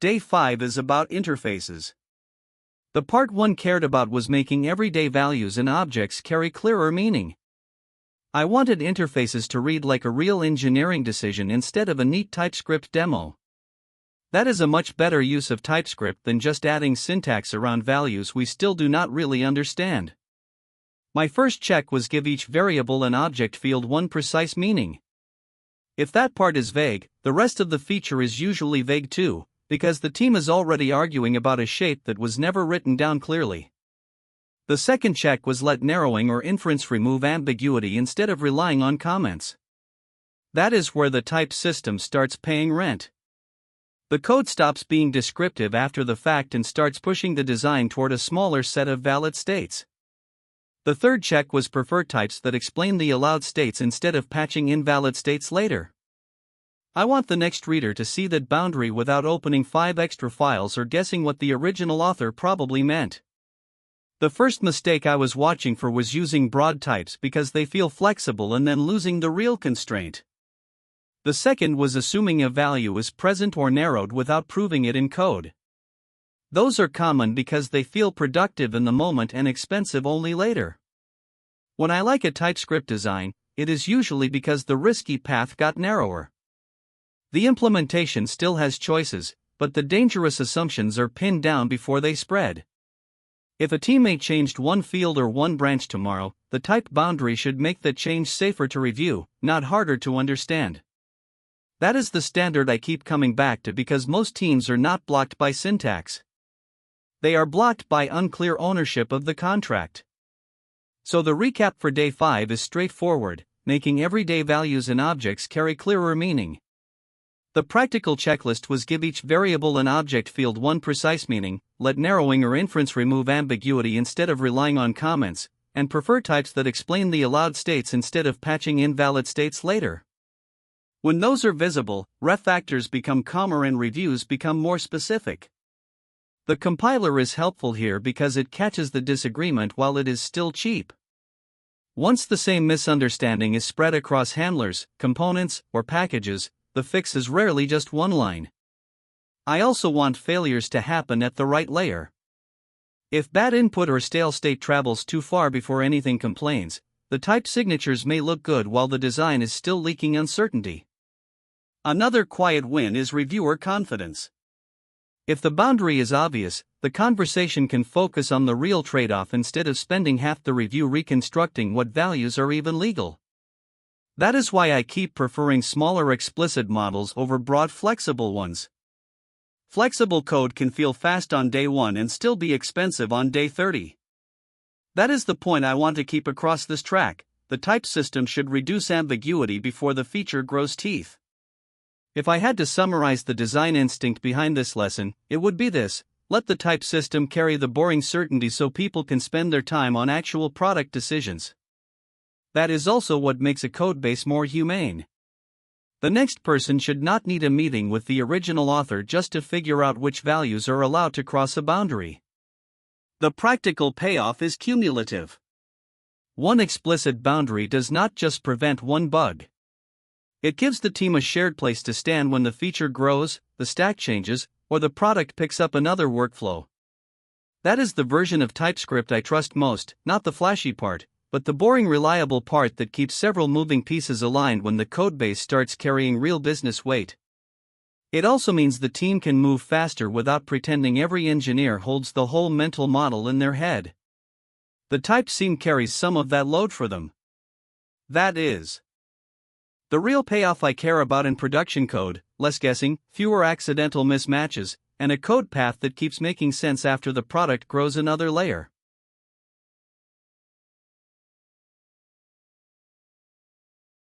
Day 5 is about interfaces. The part 1 cared about was making everyday values and objects carry clearer meaning. I wanted interfaces to read like a real engineering decision instead of a neat TypeScript demo. That is a much better use of TypeScript than just adding syntax around values we still do not really understand. My first check was give each variable and object field one precise meaning. If that part is vague, the rest of the feature is usually vague too, because the team is already arguing about a shape that was never written down clearly. The second check was let narrowing or inference remove ambiguity instead of relying on comments. That is where the type system starts paying rent. The code stops being descriptive after the fact and starts pushing the design toward a smaller set of valid states. The third check was prefer types that explain the allowed states instead of patching invalid states later. I want the next reader to see that boundary without opening 5 extra files or guessing what the original author probably meant. The first mistake I was watching for was using broad types because they feel flexible and then losing the real constraint. The second was assuming a value is present or narrowed without proving it in code. Those are common because they feel productive in the moment and expensive only later. When I like a TypeScript design, it is usually because the risky path got narrower. The implementation still has choices, but the dangerous assumptions are pinned down before they spread. If a teammate changed one field or one branch tomorrow, the type boundary should make that change safer to review, not harder to understand. That is the standard I keep coming back to because most teams are not blocked by syntax. They are blocked by unclear ownership of the contract. So the recap for day 5 is straightforward, making everyday values and objects carry clearer meaning. The practical checklist was give each variable and object field one precise meaning, let narrowing or inference remove ambiguity instead of relying on comments, and prefer types that explain the allowed states instead of patching invalid states later. When those are visible, refactors become calmer and reviews become more specific. The compiler is helpful here because it catches the disagreement while it is still cheap. Once the same misunderstanding is spread across handlers, components, or packages, the fix is rarely just one line. I also want failures to happen at the right layer. If bad input or stale state travels too far before anything complains, the type signatures may look good while the design is still leaking uncertainty. Another quiet win is reviewer confidence. If the boundary is obvious, the conversation can focus on the real trade-off instead of spending half the review reconstructing what values are even legal. That is why I keep preferring smaller explicit models over broad flexible ones. Flexible code can feel fast on day 1 and still be expensive on day 30. That is the point I want to keep across this track. The type system should reduce ambiguity before the feature grows teeth. If I had to summarize the design instinct behind this lesson, it would be this: let the type system carry the boring certainty so people can spend their time on actual product decisions. That is also what makes a codebase more humane. The next person should not need a meeting with the original author just to figure out which values are allowed to cross a boundary. The practical payoff is cumulative. One explicit boundary does not just prevent one bug. It gives the team a shared place to stand when the feature grows, the stack changes, or the product picks up another workflow. That is the version of TypeScript I trust most, not the flashy part, but the boring reliable part that keeps several moving pieces aligned when the codebase starts carrying real business weight. It also means the team can move faster without pretending every engineer holds the whole mental model in their head. The type seam carries some of that load for them. That is the real payoff I care about in production code: less guessing, fewer accidental mismatches, and a code path that keeps making sense after the product grows another layer.